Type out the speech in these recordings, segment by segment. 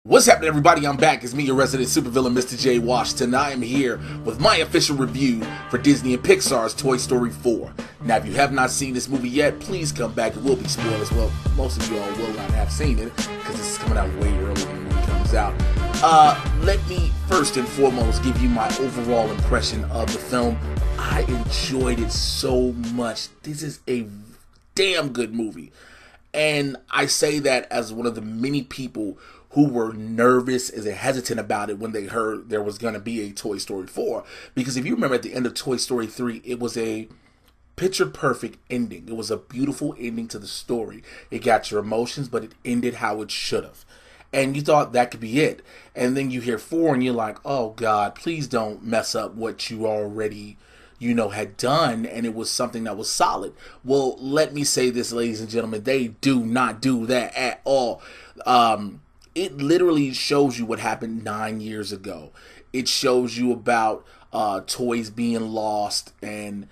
What's happening, everybody? I'm back. It's me, your resident supervillain, Mr. J. Washington. I am here with my official review for Disney and Pixar's Toy Story 4. Now, if you have not seen this movie yet, please come back. It will be spoilers. Well, most of you all will not have seen it because this is coming out way earlier than the movie comes out. Let me first and foremost give you my overall impression of the film. I enjoyed it so much. This is a damn good movie. And I say that as one of the many people who were nervous and hesitant about it when they heard there was going to be a Toy Story 4. Because if you remember at the end of Toy Story 3, it was a picture-perfect ending. It was a beautiful ending to the story. It got your emotions, but it ended how it should have. And you thought that could be it. And then you hear 4 and you're like, oh God, please don't mess up what you already had done, and it was something that was solid. Well, let me say this, ladies and gentlemen, they do not do that at all. It literally shows you what happened 9 years ago. It shows you about toys being lost and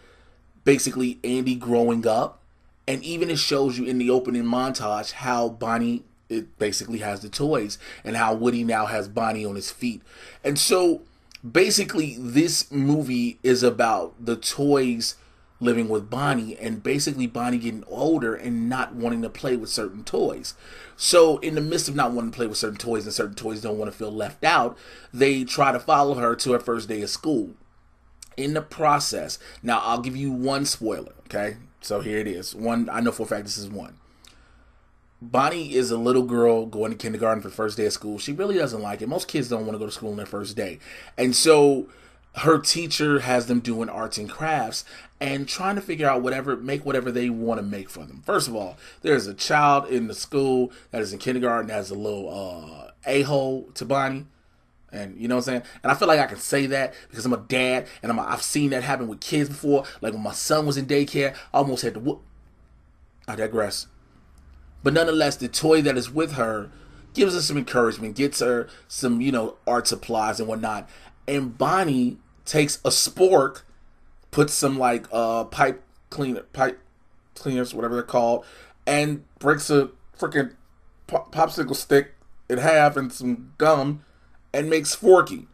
basically Andy growing up. And even it shows you in the opening montage how Bonnie basically has the toys and how Woody now has Bonnie on his feet. And so basically this movie is about the toys living with Bonnie, and basically Bonnie getting older and not wanting to play with certain toys. So in the midst of not wanting to play with certain toys, and certain toys don't want to feel left out, they try to follow her to her first day of school. In the process, now I'll give you one spoiler, okay? So here it is. One, I know for a fact this is one. Bonnie is a little girl going to kindergarten for the first day of school. She really doesn't like it. Most kids don't want to go to school on their first day. And so her teacher has them doing arts and crafts and trying to figure out make whatever they want to make for them. First of all, there's a child in the school that is in kindergarten that has a little a-hole to Bonnie. And you know what I'm saying? And I feel like I can say that because I'm a dad and I've seen that happen with kids before. Like when my son was in daycare, I almost had to whoop. I digress. But nonetheless, the toy that is with her gives her some encouragement, gets her some, art supplies and whatnot. And Bonnie takes a spork, puts some pipe cleaners, whatever they're called, and breaks a freaking popsicle stick in half and some gum and makes Forky.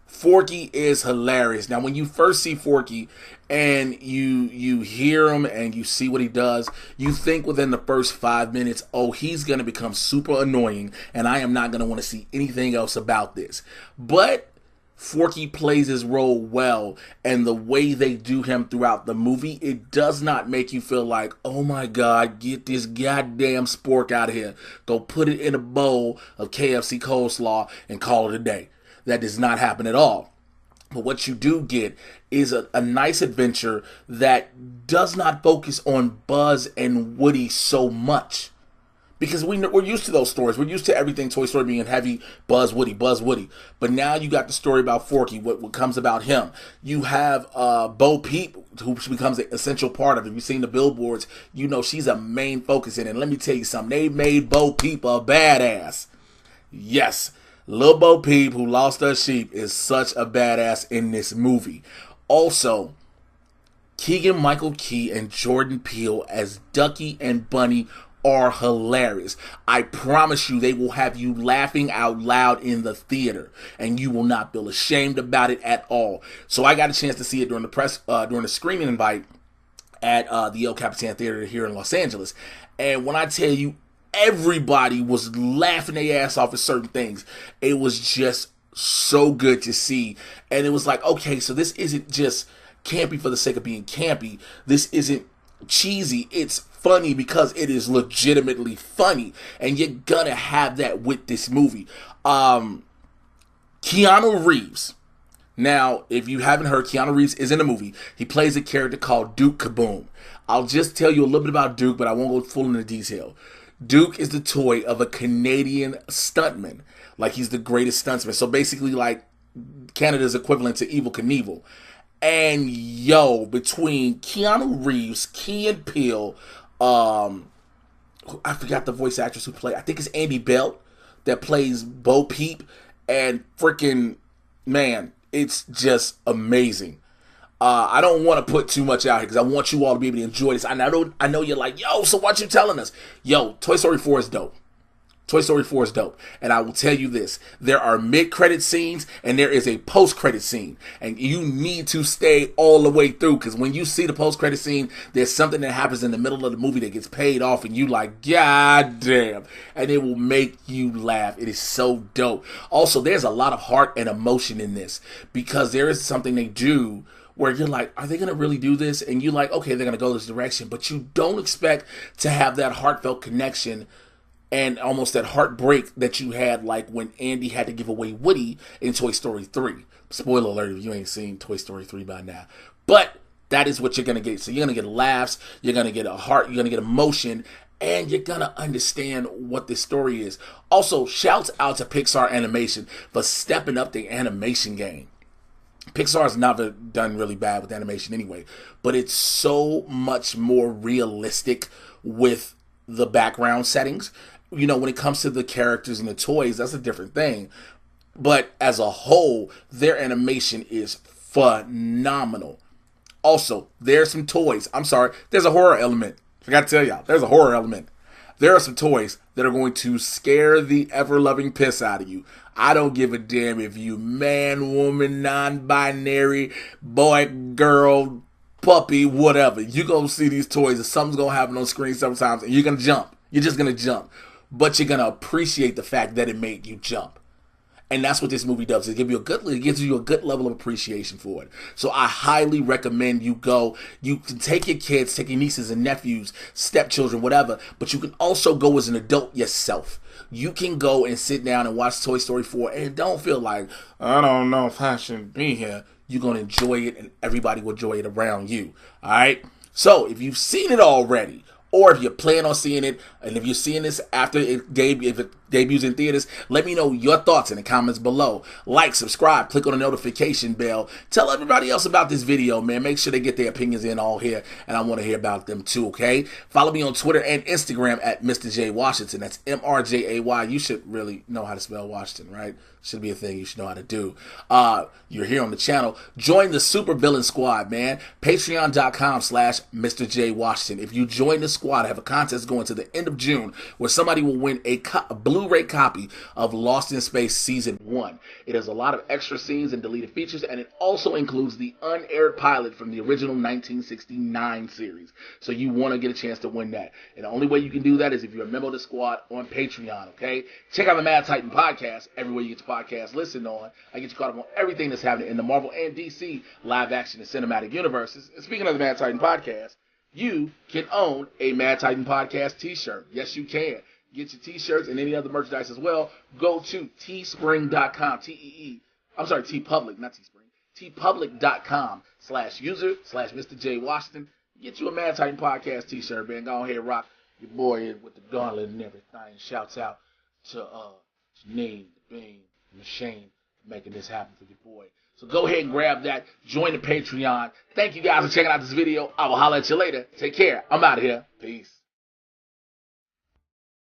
Forky is hilarious. Now, when you first see Forky and you hear him and you see what he does, you think within the first 5 minutes, oh, he's going to become super annoying and I am not going to want to see anything else about this. But Forky plays his role well, and the way they do him throughout the movie, it does not make you feel like, oh my God, get this goddamn spork out of here. Go put it in a bowl of KFC coleslaw and call it a day. That does not happen at all. But what you do get is a nice adventure that does not focus on Buzz and Woody so much. Because we're used to those stories. We're used to everything Toy Story being heavy, Buzz, Woody. But now you got the story about Forky, what comes about him. You have Bo Peep, who becomes an essential part of it. If you've seen the billboards, she's a main focus in it. And let me tell you something. They made Bo Peep a badass. Yes. Lil Bo Peep, who lost her sheep, is such a badass in this movie. Also, Keegan-Michael Key and Jordan Peele as Ducky and Bunny are hilarious. I promise you they will have you laughing out loud in the theater, and you will not feel ashamed about it at all. So I got a chance to see it during the screening invite at the El Capitan Theater here in Los Angeles. And when I tell you, everybody was laughing their ass off at certain things. It was just so good to see. And it was like, okay, so this isn't just campy for the sake of being campy. This isn't cheesy. It's funny because it is legitimately funny. And you're gonna have that with this movie. Keanu Reeves. Now, if you haven't heard, Keanu Reeves is in a movie. He plays a character called Duke Kaboom. I'll just tell you a little bit about Duke, but I won't go full into detail. Duke is the toy of a Canadian stuntman. Like, he's the greatest stuntman. So basically, like, Canada's equivalent to Evel Knievel. And, between Keanu Reeves, Key and Peele, I forgot the voice actress who played, I think it's Andy Bell, that plays Bo Peep. And freaking, man, it's just amazing. I don't want to put too much out here because I want you all to be able to enjoy this. I know you're like, yo, so what you telling us? Yo, Toy Story 4 is dope. Toy Story 4 is dope. And I will tell you this. There are mid-credit scenes and there is a post-credit scene. And you need to stay all the way through, because when you see the post-credit scene, there's something that happens in the middle of the movie that gets paid off and you like, God damn. And it will make you laugh. It is so dope. Also, there's a lot of heart and emotion in this, because there is something they do where you're like, are they going to really do this? And you're like, okay, they're going to go this direction. But you don't expect to have that heartfelt connection and almost that heartbreak that you had like when Andy had to give away Woody in Toy Story 3. Spoiler alert if you ain't seen Toy Story 3 by now. But that is what you're going to get. So you're going to get laughs, you're going to get a heart, you're going to get emotion, and you're going to understand what this story is. Also, shouts out to Pixar Animation for stepping up the animation game. Pixar's never done really bad with animation anyway, but it's so much more realistic with the background settings. You know, when it comes to the characters and the toys, that's a different thing. But as a whole, their animation is phenomenal. Also, there's some toys. I'm sorry, there's a horror element. Forgot to tell y'all, there's a horror element. There are some toys that are going to scare the ever-loving piss out of you. I don't give a damn if you man, woman, non-binary, boy, girl, puppy, whatever. You're going to see these toys and something's going to happen on screen sometimes and you're going to jump. You're just going to jump. But you're going to appreciate the fact that it made you jump. And that's what this movie does. It gives you a good level of appreciation for it. So I highly recommend you go. You can take your kids, take your nieces and nephews, stepchildren, whatever. But you can also go as an adult yourself. You can go and sit down and watch Toy Story 4 and don't feel like, I don't know if I should be here. You're going to enjoy it and everybody will enjoy it around you. All right? So if you've seen it already, or if you plan on seeing it, and if you're seeing this after if it debuts in theaters, let me know your thoughts in the comments below. Like, subscribe, click on the notification bell. Tell everybody else about this video, man. Make sure they get their opinions in all here, and I want to hear about them too, okay? Follow me on Twitter and Instagram at Mr. J Washington. That's MRJAY. You should really know how to spell Washington, right? Should be a thing you should know how to do. You're here on the channel. Join the super villain squad, man. Patreon.com/Mr. J Washington. If you join the squad, I have a contest going to the end of June where somebody will win a Blu-ray copy of Lost in Space Season 1. It has a lot of extra scenes and deleted features, and it also includes the unaired pilot from the original 1969 series. So you want to get a chance to win that. And the only way you can do that is if you're a member of the squad on Patreon, okay? Check out the Mad Titan podcast everywhere you get your podcast listen on. I get you caught up on everything that's happening in the Marvel and DC live action and cinematic universes. And speaking of the Mad Titan podcast, you can own a Mad Titan podcast t-shirt. Yes, you can. Get your t-shirts and any other merchandise as well. Go to teespring.com, TeePublic, not Teespring, teepublic.com/user/Mr. J Washington. Get you a Mad Titan podcast t-shirt, man. Go ahead, rock your boy with the gauntlet and everything. Shouts out to Janine, the Bean, Machine, making this happen for your boy. So go ahead and grab that. Join the Patreon. Thank you guys for checking out this video. I will holler at you later. Take care. I'm out of here. Peace.